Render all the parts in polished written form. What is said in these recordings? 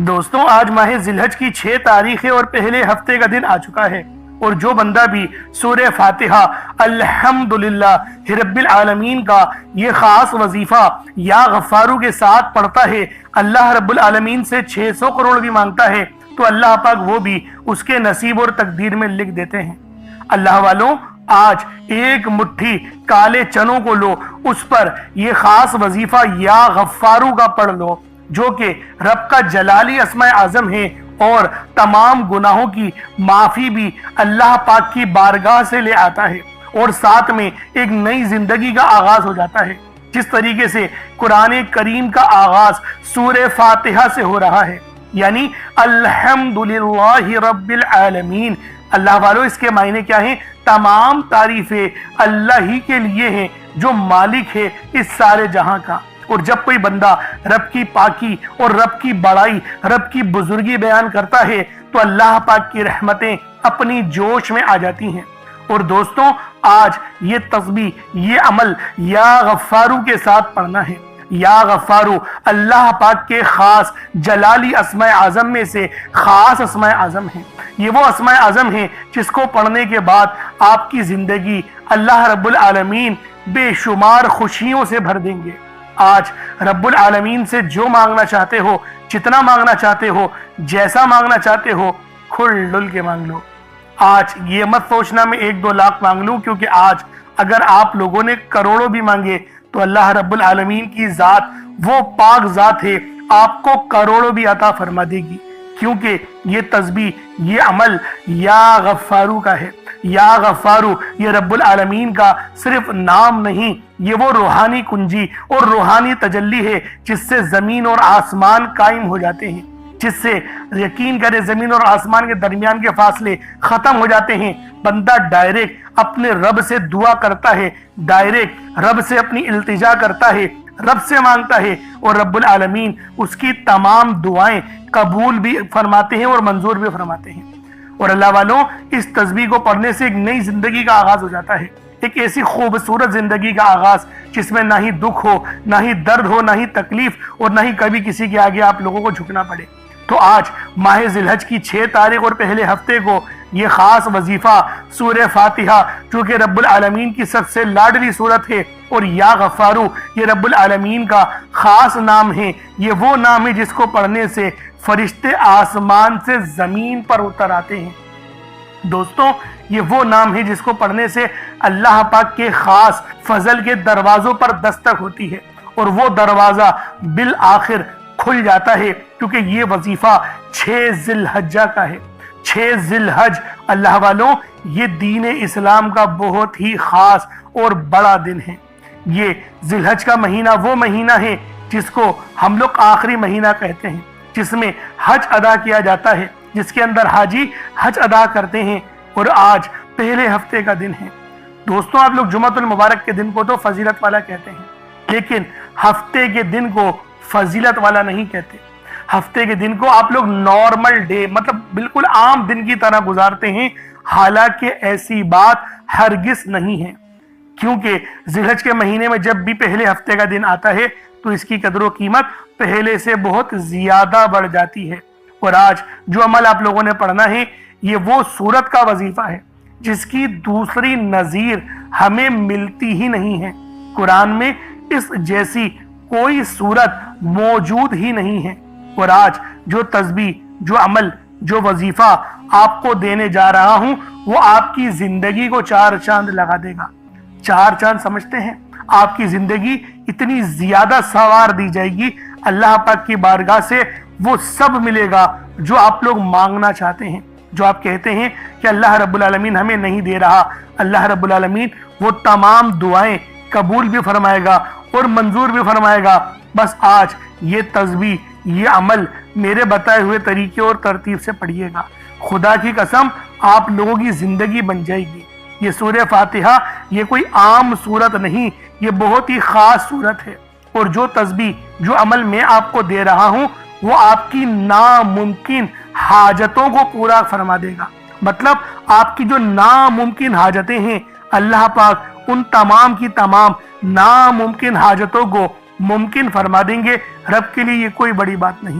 دوستوں آج ماہ ذیلحج کی 6 تاریخ ہے اور پہلے ہفتے کا دن آ چکا ہے، اور جو بندہ بھی سورہ فاتحہ الحمدللہ رب العالمین کا یہ خاص وظیفہ یا غفارو کے ساتھ پڑھتا ہے، اللہ رب العالمین سے 600 کروڑ بھی مانگتا ہے تو اللہ پاک وہ بھی اس کے نصیب اور تقدیر میں لکھ دیتے ہیں۔ اللہ والوں، آج ایک مٹھی کالے چنوں کو لو، اس پر یہ خاص وظیفہ یا غفارو کا پڑھ لو، جو کہ رب کا جلالی اسماء اعظم ہے، اور تمام گناہوں کی معافی بھی اللہ پاک کی بارگاہ سے لے آتا ہے، اور ساتھ میں ایک نئی زندگی کا آغاز ہو جاتا ہے۔ جس طریقے سے قرآن کریم کا آغاز سورہ فاتحہ سے ہو رہا ہے، یعنی الحمدللہ رب العالمین۔ اللہ والوں، اس کے معنی کیا ہیں؟ تمام تعریفیں اللہ ہی کے لیے ہیں جو مالک ہے اس سارے جہاں کا۔ اور جب کوئی بندہ رب کی پاکی اور رب کی بڑائی، رب کی بزرگی بیان کرتا ہے تو اللہ پاک کی رحمتیں اپنی جوش میں آ جاتی ہیں۔ اور دوستوں، آج یہ تسبیح، یہ عمل یا غفارو کے ساتھ پڑھنا ہے۔ یا غفارو اللہ پاک کے خاص جلالی اسماء اعظم میں سے خاص اسماء اعظم ہیں۔ یہ وہ اسماء اعظم ہیں جس کو پڑھنے کے بعد آپ کی زندگی اللہ رب العالمین بے شمار خوشیوں سے بھر دیں گے۔ آج رب العالمین سے جو مانگنا چاہتے ہو، جتنا مانگنا چاہتے ہو، جیسا مانگنا چاہتے ہو، کھل ڈل کے مانگ لو۔ آج یہ مت سوچنا میں 1-2 لاکھ مانگ لوں، کیونکہ آج اگر آپ لوگوں نے کروڑوں بھی مانگے تو اللہ رب العالمین کی ذات وہ پاک ذات ہے، آپ کو کروڑوں بھی عطا فرما دے گی، کیونکہ یہ تسبیح، یہ عمل یا غفارو کا ہے۔ یا غفارو یہ رب العالمین کا صرف نام نہیں، یہ وہ روحانی کنجی اور روحانی تجلی ہے جس سے زمین اور آسمان قائم ہو جاتے ہیں، جس سے یقین کرے زمین اور آسمان کے درمیان کے فاصلے ختم ہو جاتے ہیں۔ بندہ ڈائریکٹ اپنے رب سے دعا کرتا ہے، ڈائریکٹ رب سے اپنی التجا کرتا ہے، رب سے مانگتا ہے، اور رب العالمین اس کی تمام دعائیں قبول بھی فرماتے ہیں اور منظور بھی فرماتے ہیں۔ اور اللہ والوں، اس تسبیح کو پڑھنے سے ایک نئی زندگی کا آغاز ہو جاتا ہے، ایک ایسی خوبصورت زندگی کا آغاز جس میں نہ ہی دکھ ہو، نہ ہی درد ہو، نہ ہی تکلیف، اور نہ ہی کبھی کسی کے آگے آپ لوگوں کو جھکنا پڑے۔ تو آج ماہ ذیلحج کی 6 تاریخ اور پہلے ہفتے کو یہ خاص وظیفہ سورہ فاتحہ، جو کہ رب العالمین کی سب سے لاڈلی صورت ہے، اور یا غفارو یہ رب العالمین کا خاص نام ہے، یہ وہ نام ہے جس کو پڑھنے سے فرشتے آسمان سے زمین پر اتر آتے ہیں۔ دوستوں، یہ وہ نام ہے جس کو پڑھنے سے اللہ پاک کے خاص فضل کے دروازوں پر دستک ہوتی ہے، اور وہ دروازہ بالآخر کھل جاتا ہے، کیونکہ یہ وظیفہ 6 ذی الحجہ کا ہے۔ 6 ذی الحج اللہ والوں، یہ دین اسلام کا بہت ہی خاص اور بڑا دن ہے۔ یہ ذی الحج کا مہینہ وہ مہینہ ہے جس کو ہم لوگ آخری مہینہ کہتے ہیں، جس میں حج ادا کیا جاتا ہے، جس کے اندر حاجی حج ادا کرتے ہیں، اور آج پہلے ہفتے کا دن ہے۔ دوستوں، آپ لوگ جمعۃ المبارک کے دن کو تو فضیلت والا کہتے ہیں، لیکن ہفتے کے دن کو فضیلت والا نہیں کہتے۔ ہفتے کے دن کو آپ لوگ نارمل ڈے، مطلب بالکل عام دن کی طرح گزارتے ہیں، حالانکہ ایسی بات ہرگز نہیں ہے، کیونکہ ذی الحج کے مہینے میں جب بھی پہلے ہفتے کا دن آتا ہے تو اس کی قدر و قیمت پہلے سے بہت زیادہ بڑھ جاتی ہے۔ اور آج جو عمل آپ لوگوں نے پڑھنا ہے، یہ وہ سورت کا وظیفہ ہے جس کی دوسری نظیر ہمیں ملتی ہی نہیں ہے۔ قرآن میں اس جیسی کوئی سورت موجود ہی نہیں ہے۔ اور آج جو تسبیح، جو عمل، جو وظیفہ آپ کو دینے جا رہا ہوں، وہ آپ کی زندگی کو 4 چاند لگا دے گا۔ 4 چاند سمجھتے ہیں؟ آپ کی زندگی اتنی زیادہ سنوار دی جائے گی، اللہ پاک کی بارگاہ سے وہ سب ملے گا جو آپ لوگ مانگنا چاہتے ہیں، جو آپ کہتے ہیں کہ اللہ رب العالمین ہمیں نہیں دے رہا۔ اللہ رب العالمین وہ تمام دعائیں قبول بھی فرمائے گا اور منظور بھی فرمائے گا۔ بس آج یہ تسبیح، یہ عمل میرے بتائے ہوئے طریقے اور ترتیب سے پڑھیے گا، خدا کی قسم آپ لوگوں کی زندگی بن جائے گی۔ یہ سورہ فاتحہ یہ کوئی عام صورت نہیں، یہ بہت ہی خاص صورت ہے، اور جو تسبیح، جو عمل میں آپ کو دے رہا ہوں، وہ آپ کی ناممکن حاجتوں کو پورا فرما دے گا۔ مطلب آپ کی جو ناممکن حاجتیں ہیں، اللہ پاک ان تمام کی تمام ناممکن حاجتوں کو ممکن فرما دیں گے۔ رب کے لیے یہ کوئی بڑی بات نہیں۔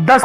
10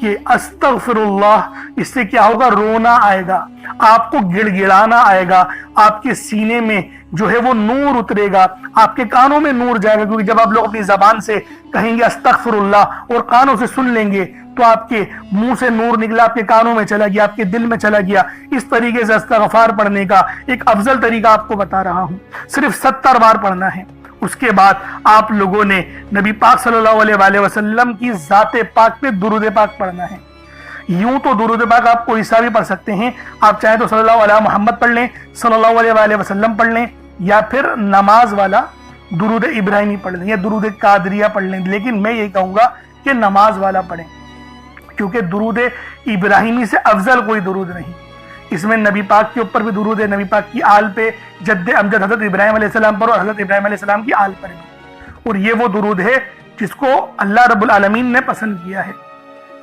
کہ استغفراللہ، اس سے کیا ہوگا؟ رونا آئے گا، آپ کو گڑ گڑانا آئے گا، آپ کے سینے میں جو ہے وہ نور اترے گا، آپ کے کانوں میں نور جائے گا، کیونکہ جب آپ لوگ اپنی زبان سے کہیں گے استغفراللہ اور کانوں سے سن لیں گے تو آپ کے منہ سے نور نکلا، آپ کے کانوں میں چلا گیا، آپ کے دل میں چلا گیا۔ اس طریقے سے استغفار پڑھنے کا ایک افضل طریقہ آپ کو بتا رہا ہوں، صرف 70 بار پڑھنا ہے۔ اس کے بعد آپ لوگوں نے نبی پاک صلی اللہ علیہ وآلہ وسلم کی ذات پاک پہ درود پاک پڑھنا ہے۔ یوں تو درود پاک آپ کوئی سا بھی پڑھ سکتے ہیں، آپ چاہیں تو صلی اللہ علیہ محمد پڑھ لیں، صلی اللہ علیہ وآلہ وسلم پڑھ لیں، یا پھر نماز والا درود ابراہیمی پڑھ لیں یا درود قادریہ پڑھ لیں، لیکن میں یہ کہوں گا کہ نماز والا پڑھیں، کیونکہ درود ابراہیمی سے افضل کوئی درود نہیں۔ اس میں نبی پاک کے اوپر بھی درود ہے، نبی پاک کی آل پہ، جد امجد حضرت ابراہیم علیہ السلام پر اور حضرت ابراہیم علیہ السلام کی آل پر بھی، اور یہ وہ درود ہے جس کو اللہ رب العالمین نے پسند کیا ہے،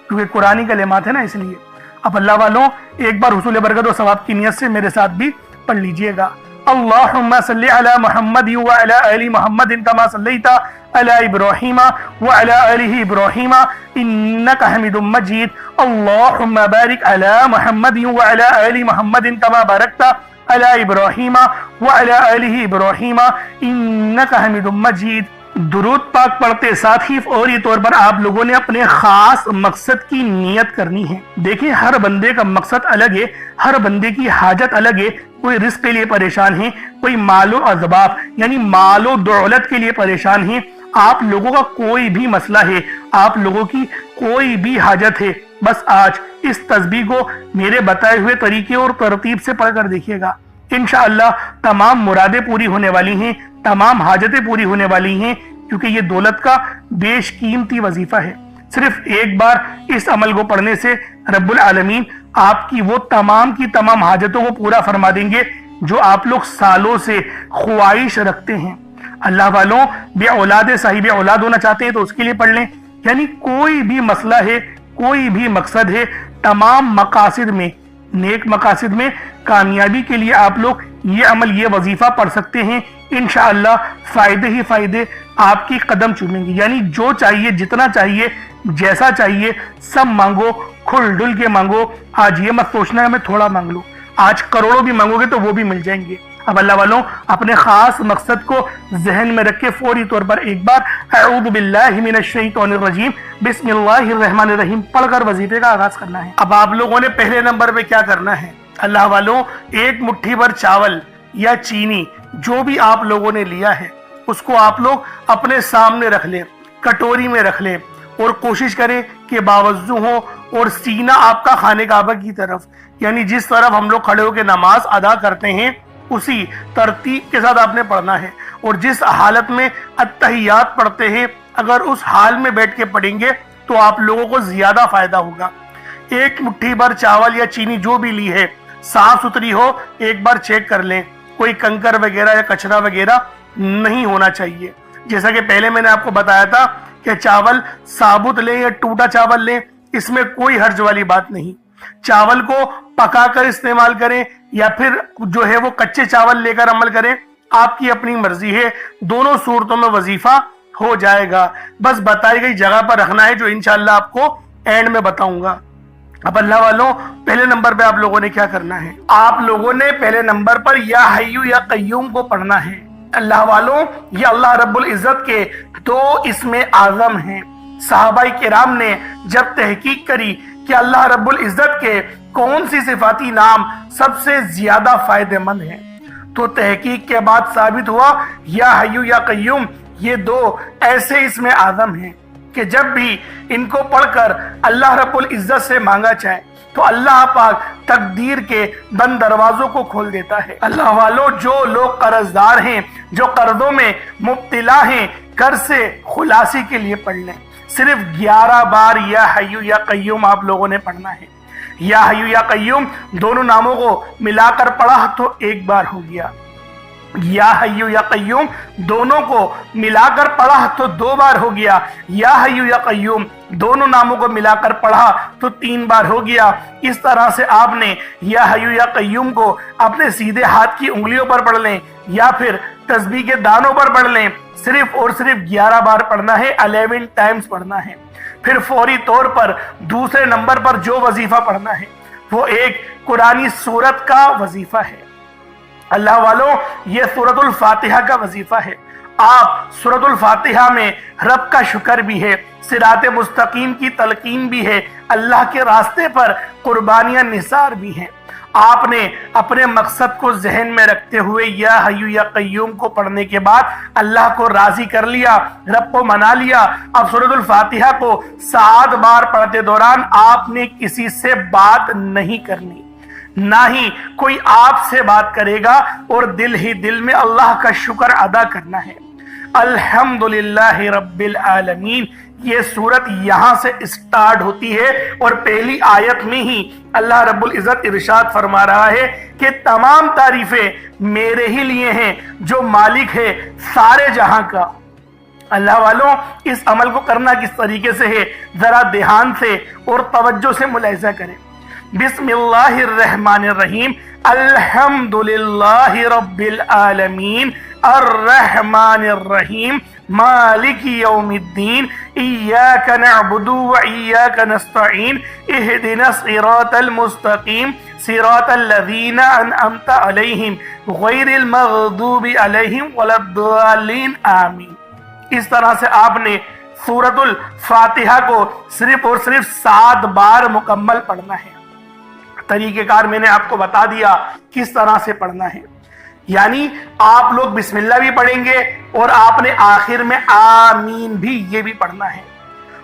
کیونکہ قرآنی کلمات ہیں نا، اس لیے۔ اب اللہ والوں ایک بار حصول برکت و ثواب کی نیت سے میرے ساتھ بھی پڑھ لیجئے گا۔ اللہم صلی علی محمد وعلی آل محمد کما صلیت علی ابراہیم وعلی آل ابراہیم انک حمید مجید۔ اللہم بارک علی محمد وعلی آل محمد کما بارکت علی ابراہیم وعلی آل ابراہیم انک حمید مجید۔ درود پاک پڑھتے ساتھ ہی فوری طور پر آپ لوگوں نے اپنے خاص مقصد کی نیت کرنی ہے۔ دیکھیں ہر بندے کا مقصد الگ ہے، ہر بندے کی حاجت الگ ہے، کوئی رزق کے لیے پریشان ہے، کوئی مال و اسباب یعنی مال و دولت کے لیے پریشان ہے۔ آپ لوگوں کا کوئی بھی مسئلہ ہے، آپ لوگوں کی کوئی بھی حاجت ہے، بس آج اس تسبیح کو میرے بتائے ہوئے طریقے اور ترتیب سے پڑھ کر دیکھیے گا، انشاءاللہ تمام مرادیں پوری ہونے والی ہیں، تمام حاجتیں پوری ہونے والی ہیں، کیونکہ یہ دولت کا بیش قیمتی وظیفہ ہے۔ صرف ایک بار اس عمل کو پڑھنے سے رب العالمین آپ کی وہ تمام کی تمام حاجتوں کو پورا فرما دیں گے جو آپ لوگ سالوں سے خواہش رکھتے ہیں۔ اللہ والوں بے اولاد صاحب اولاد ہونا چاہتے ہیں تو اس کے لیے پڑھ لیں، یعنی کوئی بھی مسئلہ ہے، کوئی بھی مقصد ہے، تمام مقاصد میں، نیک مقاصد میں کامیابی کے لیے آپ لوگ یہ عمل، یہ وظیفہ پڑھ سکتے ہیں۔ انشاءاللہ فائدے ہی فائدے آپ کی قدم چومیں گے، یعنی جو چاہیے، جتنا چاہیے، جیسا چاہیے، سب مانگو، کھل ڈل کے مانگو۔ آج یہ مت سوچنا ہے میں تھوڑا مانگ لوں، آج کروڑوں بھی مانگو گے تو وہ بھی مل جائیں گے۔ اب اللہ والوں اپنے خاص مقصد کو ذہن میں رکھ کے فوری طور پر ایک بار اعوذ باللہ من الشیطان الرجیم بسم اللہ الرحمن الرحیم پڑھ کر وظیفے کا آغاز کرنا ہے۔ اب آپ لوگوں نے پہلے نمبر پہ کیا کرنا ہے؟ اللہ والوں ایک مٹھی بھر چاول یا چینی جو بھی آپ لوگوں نے لیا ہے اس کو آپ لوگ اپنے سامنے رکھ لیں، کٹوری میں رکھ لیں، اور کوشش کریں کہ باوضو ہو اور سینہ آپ کا خانہ کعبہ کی طرف، یعنی جس طرف ہم لوگ کھڑے ہو کے نماز ادا کرتے ہیں اسی ترتیب کے ساتھ آپ نے پڑھنا ہے۔ اور جس حالت میں التحیات پڑھتے ہیں اگر اس حال میں بیٹھ کے پڑھیں گے تو آپ لوگوں کو زیادہ فائدہ ہوگا۔ ایک مٹھی بھر چاول یا چینی جو بھی لی ہے صاف ستھری ہو، ایک بار چیک کر لیں، کوئی کنکر وغیرہ یا کچرا وغیرہ نہیں ہونا چاہیے۔ جیسا کہ پہلے میں نے آپ کو بتایا تھا کہ چاول ثابت لیں یا ٹوٹا چاول لیں، اس میں کوئی حرج والی بات نہیں۔ چاول کو پکا کر استعمال کریں یا پھر جو ہے وہ کچے چاول لے کر عمل کریں، آپ کی اپنی مرضی ہے، دونوں صورتوں میں وظیفہ ہو جائے گا۔ بس بتائی گئی جگہ پر رکھنا ہے جو انشاءاللہ آپ کو اینڈ میں بتاؤں گا۔ اب اللہ والوں پہلے نمبر پہ آپ لوگوں نے کیا کرنا ہے؟ آپ لوگوں نے پہلے نمبر پر یا حیو یا قیوم کو پڑھنا ہے۔ اللہ والوں یہ اللہ رب العزت کے دو اسم اعظم ہیں۔ صحابہ کرام نے جب تحقیق کری کہ اللہ رب العزت کے کون سی صفاتی نام سب سے زیادہ فائدہ مند ہیں تو تحقیق کے بعد ثابت ہوا یا حیو یا قیوم یہ دو ایسے اسم اعظم ہیں کہ جب بھی ان کو پڑھ کر اللہ رب العزت سے مانگا جائے تو اللہ پاک تقدیر کے بند دروازوں کو کھول دیتا ہے۔ اللہ والوں جو لوگ قرض دار ہیں، جو قرضوں میں مبتلا ہیں، قرض سے خلاصی کے لیے پڑھ لیں۔ صرف 11 بار یا حیو یا قیوم آپ لوگوں نے پڑھنا ہے۔ یا حیو یا قیوم دونوں ناموں کو ملا کر پڑھا تو ایک بار ہو گیا، یا حیو یا قیوم دونوں کو ملا کر پڑھا تو 2 بار ہو گیا، یا حیو یا قیوم دونوں ناموں کو ملا کر پڑھا تو 3 بار ہو گیا۔ اس طرح سے آپ نے یا حیو یا قیوم کو اپنے سیدھے ہاتھ کی انگلیوں پر پڑھ لیں یا پھر تسبیح کے دانوں پر پڑھ لیں، صرف اور صرف 11 بار پڑھنا ہے، 11 ٹائمز پڑھنا ہے۔ پھر فوری طور پر دوسرے نمبر پر جو وظیفہ پڑھنا ہے وہ ایک قرآنی سورت کا وظیفہ ہے۔ اللہ والوں، یہ سورۃ الفاتحہ کا وظیفہ ہے۔ آپ سورۃ الفاتحہ میں رب کا شکر بھی ہے، صراط مستقیم کی تلقین بھی ہے، اللہ کے راستے پر قربانیاں نثار بھی ہیں۔ آپ نے اپنے مقصد کو ذہن میں رکھتے ہوئے یا حی یا قیوم کو پڑھنے کے بعد اللہ کو راضی کر لیا، رب کو منا لیا۔ اب سورۃ الفاتحہ کو 7 بار پڑھتے دوران آپ نے کسی سے بات نہیں کرنی، نہ ہی کوئی آپ سے بات کرے گا، اور دل ہی دل میں اللہ کا شکر ادا کرنا ہے۔ الحمدللہ رب العالمین، یہ سورت یہاں سے اسٹارٹ ہوتی ہے، اور پہلی آیت میں ہی اللہ رب العزت ارشاد فرما رہا ہے کہ تمام تعریفیں میرے ہی لیے ہیں جو مالک ہے سارے جہاں کا۔ اللہ والوں، اس عمل کو کرنا کس طریقے سے ہے ذرا دھیان سے اور توجہ سے ملاحظہ کریں۔ بسم اللہ الرحمن الرحیم، الحمدللہ رب العالمین الرحمن الرحیم مالک یوم الدین ایاک نعبد و ایاک نستعین اہدنا الصراط المستقیم صراط الذین انعمت علیہم غیر المغضوب علیہم ولا الضالین آمین۔ اس طرح سے آپ نے سورۃ الفاتحہ کو صرف اور صرف 7 بار مکمل پڑھنا ہے۔ طریقہ کار میں نے آپ کو بتا دیا کس طرح سے پڑھنا ہے، یعنی آپ لوگ بسم اللہ بھی پڑھیں گے اور آپ نے آخر میں آمین بھی یہ بھی پڑھنا ہے،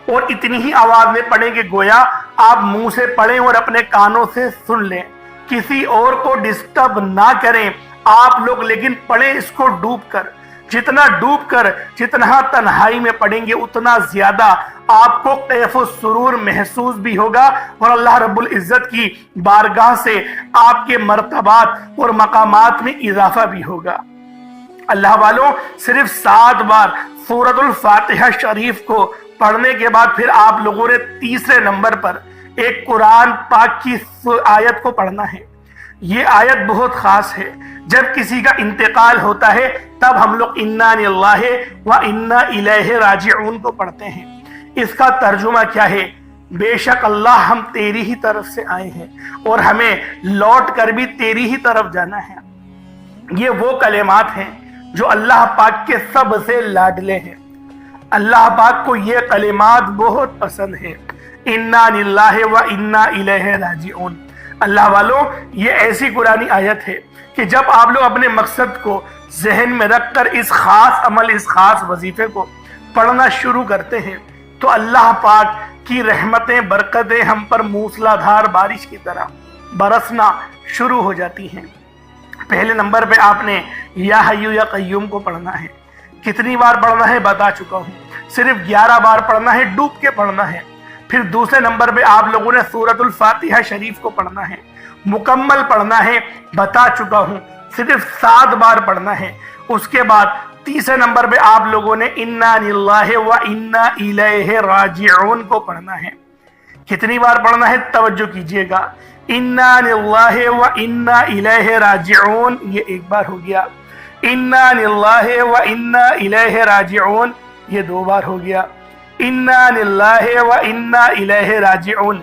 اور اتنی ہی آواز میں پڑھیں کہ گویا آپ منہ سے پڑھیں اور اپنے کانوں سے سن لیں، کسی اور کو ڈسٹرب نہ کریں آپ لوگ، لیکن پڑھیں اس کو ڈوب کر۔ جتنا ڈوب کر، جتنا تنہائی میں پڑھیں گے اتنا زیادہ آپ کو کیف و سرور محسوس بھی ہوگا، اور اللہ رب العزت کی بارگاہ سے آپ کے مرتبات اور مقامات میں اضافہ بھی ہوگا۔ اللہ والوں، صرف 7 بار سورۃ الفاتحہ شریف کو پڑھنے کے بعد پھر آپ لوگوں نے تیسرے نمبر پر ایک قرآن پاک کی آیت کو پڑھنا ہے۔ یہ آیت بہت خاص ہے۔ جب کسی کا انتقال ہوتا ہے تب ہم لوگ انا للہ و انا الیہ راجعون کو پڑھتے ہیں۔ اس کا ترجمہ کیا ہے؟ بے شک اللہ ہم تیری ہی طرف سے آئے ہیں اور ہمیں لوٹ کر بھی تیری ہی طرف جانا ہے۔ یہ وہ کلمات ہیں جو اللہ پاک کے سب سے لاڈلے ہیں۔ اللہ پاک کو یہ کلمات بہت پسند ہے، انا للہ و انا الیہ راجعون۔ اللہ والوں، یہ ایسی قرآنی آیت ہے کہ جب آپ لوگ اپنے مقصد کو ذہن میں رکھ کر اس خاص عمل، اس خاص وظیفے کو پڑھنا شروع کرتے ہیں تو اللہ پاک کی رحمتیں، برکتیں ہم پر موسلا دھار بارش کی طرح برسنا شروع ہو جاتی ہیں۔ پہلے نمبر پہ آپ نے یا حی یا قیوم کو پڑھنا ہے۔ کتنی بار پڑھنا ہے بتا چکا ہوں، صرف 11 بار پڑھنا ہے، ڈوب کے پڑھنا ہے۔ پھر دوسرے نمبر پہ آپ لوگوں نے سورۃ الفاتحہ شریف کو پڑھنا ہے، مکمل پڑھنا ہے، بتا چکا ہوں، صرف 7 بار پڑھنا ہے۔ اس کے بعد تیسرے نمبر پہ آپ لوگوں نے انا للہ و انا الیہ راجعون کو پڑھنا ہے۔ کتنی بار پڑھنا ہے توجہ کیجئے گا، انا للہ و انا الیہ راجعون، یہ 1 بار ہو گیا۔ انا للہ و انا الیہ راجعون، یہ 2 بار ہو گیا۔ انا للہ و انا الیہ راجعون،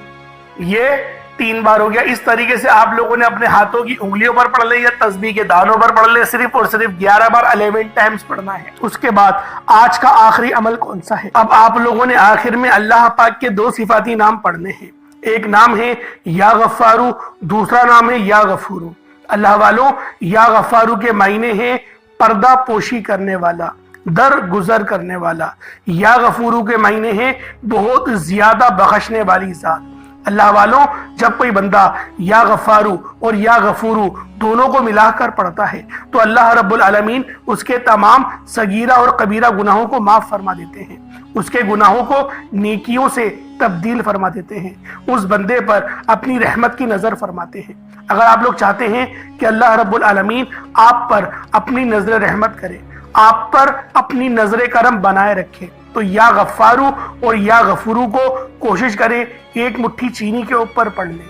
یہ 3 بار ہو گیا۔ اس طریقے سے آپ لوگوں نے اپنے ہاتھوں کی انگلیوں پر پڑھ لے یا تسبیح کے دانوں پر پڑھ لے، صرف اور صرف 11 بار 11 ٹائمز پڑھنا ہے۔ اس کے بعد آج کا آخری عمل کون سا ہے؟ اب آپ لوگوں نے آخر میں اللہ پاک کے 2 صفاتی نام پڑھنے ہیں۔ ایک نام ہے یا غفارو، دوسرا نام ہے یا غفورو۔ اللہ والوں، یا غفارو کے معنی ہیں پردہ پوشی کرنے والا، در گزر کرنے والا۔ یا غفورو کے معنی ہیں بہت زیادہ بخشنے والی ذات۔ اللہ والوں، جب کوئی بندہ یا غفارو اور یا غفورو دونوں کو ملا کر پڑھتا ہے تو اللہ رب العالمین اس کے تمام صغیرہ اور کبیرہ گناہوں کو معاف فرما دیتے ہیں، اس کے گناہوں کو نیکیوں سے تبدیل فرما دیتے ہیں، اس بندے پر اپنی رحمت کی نظر فرماتے ہیں۔ اگر آپ لوگ چاہتے ہیں کہ اللہ رب العالمین آپ پر اپنی نظر رحمت کرے، آپ پر اپنی نظر کرم بنائے رکھے، تو یا غفارو اور یا غفورو کو کوشش کریں 1 مٹھی چینی کے اوپر پڑھ لیں۔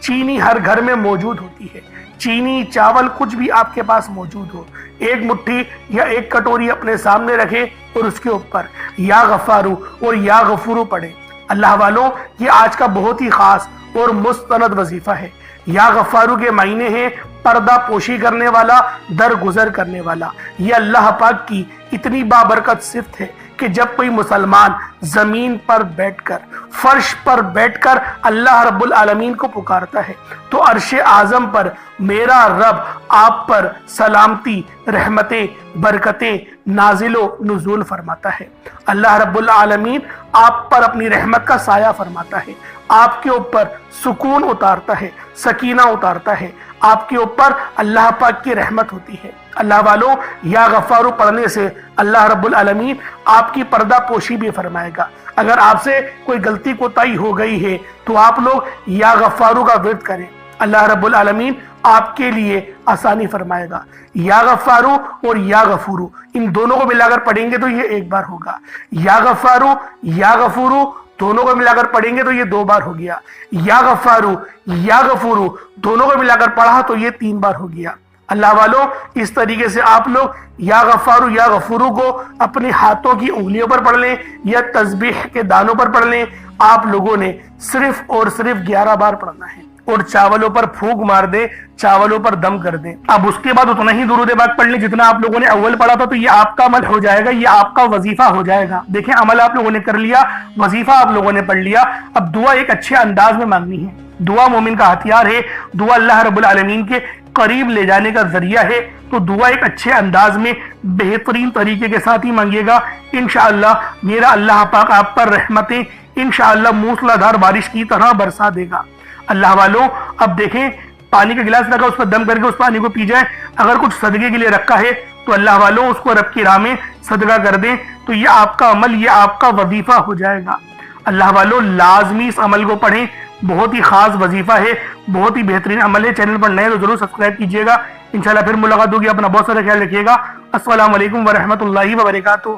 چینی ہر گھر میں موجود ہوتی ہے، چینی، چاول، کچھ بھی آپ کے پاس موجود ہو، 1 مٹھی یا 1 کٹوری اپنے سامنے رکھیں اور اس کے اوپر یا غفارو اور یا غفورو پڑھیں۔ اللہ والوں یہ آج کا بہت ہی خاص اور مستند وظیفہ ہے۔ یا غفارو کے معنی ہیں پردہ پوشی کرنے والا، درگزر کرنے والا۔ یہ اللہ پاک کی اتنی بابرکت صفت ہے کہ جب کوئی مسلمان زمین پر بیٹھ کر، فرش پر بیٹھ کر اللہ رب العالمین کو پکارتا ہے تو عرش اعظم پر میرا رب آپ پر سلامتی، رحمتیں، برکتیں نازل و نزول فرماتا ہے۔ اللہ رب العالمین آپ پر اپنی رحمت کا سایہ فرماتا ہے، آپ کے اوپر سکون اتارتا ہے، سکینہ اتارتا ہے، آپ کے اوپر اللہ پاک کی رحمت ہوتی ہے۔ اللہ والوں یا غفارو پڑھنے سے اللہ رب العالمین آپ کی پردہ پوشی بھی فرمائے گا۔ اگر آپ سے کوئی غلطی کوتاہی ہو گئی ہے تو آپ لوگ یا غفارو کا ورد کریں، اللہ رب العالمین آپ کے لیے آسانی فرمائے گا۔ یا غفارو اور یا غفورو ان دونوں کو ملا کر پڑھیں گے تو یہ ایک بار ہوگا۔ یا غفارو یا غفورو دونوں کو ملا کر پڑھیں گے تو یہ 2 بار ہو گیا۔ یا غفارو یا غفورو دونوں کو ملا کر پڑھا تو یہ 3 بار ہو گیا۔ اللہ والوں اس طریقے سے آپ لوگ یا غفارو یا غفورو کو اپنے ہاتھوں کی انگلیوں پر پڑھ لیں یا تسبیح کے دانوں پر پڑھ لیں۔ آپ لوگوں نے صرف اور صرف 11 بار پڑھنا ہے اور چاولوں پر پھونک مار دیں، چاولوں پر دم کر دیں۔ اب اس کے بعد اتنا ہی درود پاک پڑھ لیں جتنا آپ لوگوں نے اول پڑھا تھا، تو یہ آپ کا عمل ہو جائے گا، یہ آپ کا وظیفہ ہو جائے گا۔ دیکھیں عمل آپ لوگوں نے کر لیا، وظیفہ آپ لوگوں نے پڑھ لیا۔ اب دعا ایک اچھے انداز میں مانگنی ہے۔ دعا مومن کا ہتھیار ہے، دعا اللہ رب العالمین کے قریب لے جانے کا ذریعہ ہے، تو دعا ایک اچھے انداز میں بہترین طریقے کے ساتھ ہی مانگیے گا۔ انشاءاللہ میرا اللہ پاک آپ پر رحمتیں انشاءاللہ موسلادھار بارش کی طرح برسا دے گا۔ اللہ والوں اب دیکھیں پانی کا گلاس رکھا، اس پر دم کر کے اس پانی کو پی جائیں۔ اگر کچھ صدقے کے لیے رکھا ہے تو اللہ والوں اس کو رب کی راہ میں صدقہ کر دیں، تو یہ آپ کا عمل، یہ آپ کا وظیفہ ہو جائے گا۔ اللہ والوں لازمی اس عمل کو پڑھیں، بہت ہی خاص وظیفہ ہے، بہت ہی بہترین عمل ہے۔ چینل پر نئے تو ضرور سبسکرائب کیجیے گا۔ انشاءاللہ پھر ملاقات ہوگی، اپنا بہت سارا خیال رکھیے گا۔ السلام علیکم ورحمۃ اللہ وبرکاتہ۔